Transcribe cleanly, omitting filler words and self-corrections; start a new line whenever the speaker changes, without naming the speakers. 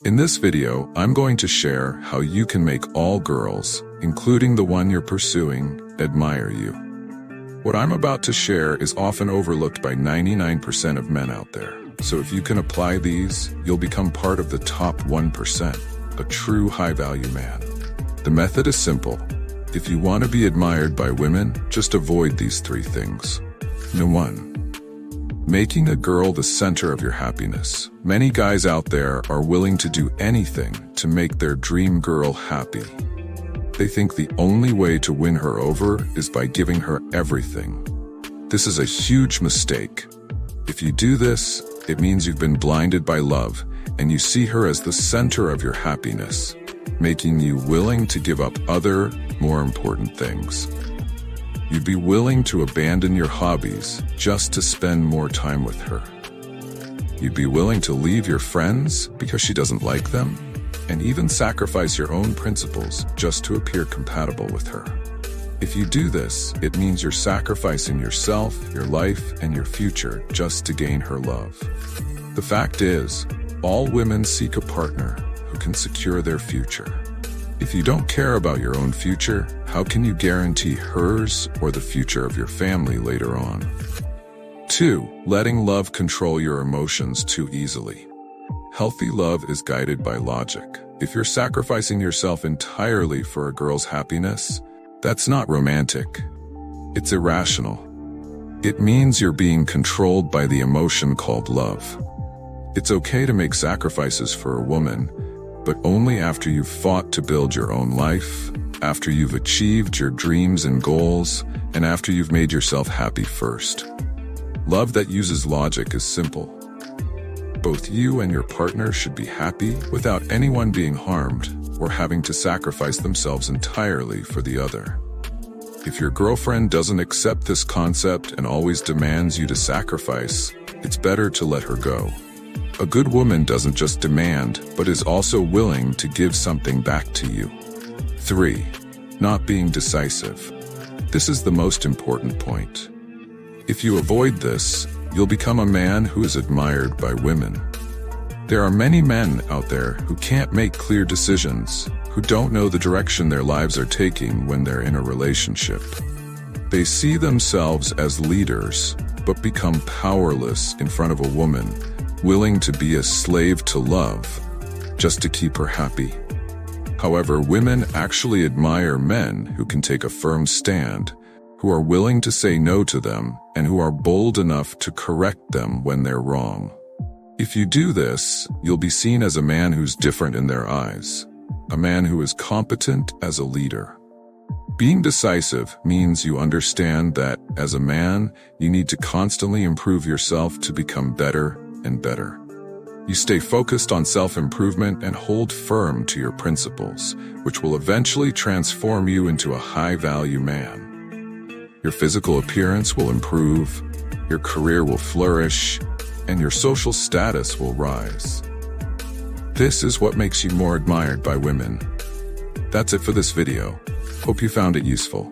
In this video, I'm going to share how you can make all girls, including the one you're pursuing, admire you. What I'm about to share is often overlooked by 99% of men out there. So if you can apply these, you'll become part of the top 1%, a true high-value man. The method is simple. If you want to be admired by women, just avoid these 3 things. Number 1. Making a girl the center of your happiness. Many guys out there are willing to do anything to make their dream girl happy. They think the only way to win her over is by giving her everything. This is a huge mistake. If you do this, it means you've been blinded by love, and you see her as the center of your happiness, making you willing to give up other, more important things. You'd be willing to abandon your hobbies just to spend more time with her. You'd be willing to leave your friends because she doesn't like them, and even sacrifice your own principles just to appear compatible with her. If you do this, it means you're sacrificing yourself, your life, and your future just to gain her love. The fact is, all women seek a partner who can secure their future. If you don't care about your own future, how can you guarantee hers or the future of your family later on? 2. Letting love control your emotions too easily. Healthy love is guided by logic. If you're sacrificing yourself entirely for a girl's happiness, that's not romantic. It's irrational. It means you're being controlled by the emotion called love. It's okay to make sacrifices for a woman, but only after you've fought to build your own life, after you've achieved your dreams and goals, and after you've made yourself happy first. Love that uses logic is simple. Both you and your partner should be happy without anyone being harmed or having to sacrifice themselves entirely for the other. If your girlfriend doesn't accept this concept and always demands you to sacrifice, it's better to let her go. A good woman doesn't just demand, but is also willing to give something back to you. 3. Not being decisive. This is the most important point. If you avoid this, you'll become a man who is admired by women. There are many men out there who can't make clear decisions, who don't know the direction their lives are taking when they're in a relationship. They see themselves as leaders, but become powerless in front of a woman, willing to be a slave to love, just to keep her happy. However, women actually admire men who can take a firm stand, who are willing to say no to them, and who are bold enough to correct them when they're wrong. If you do this, you'll be seen as a man who's different in their eyes, a man who is competent as a leader. Being decisive means you understand that, as a man, you need to constantly improve yourself to become better and better. You stay focused on self-improvement and hold firm to your principles, which will eventually transform you into a high-value man. Your physical appearance will improve, your career will flourish, and your social status will rise. This is what makes you more admired by women. That's it for this video. Hope you found it useful.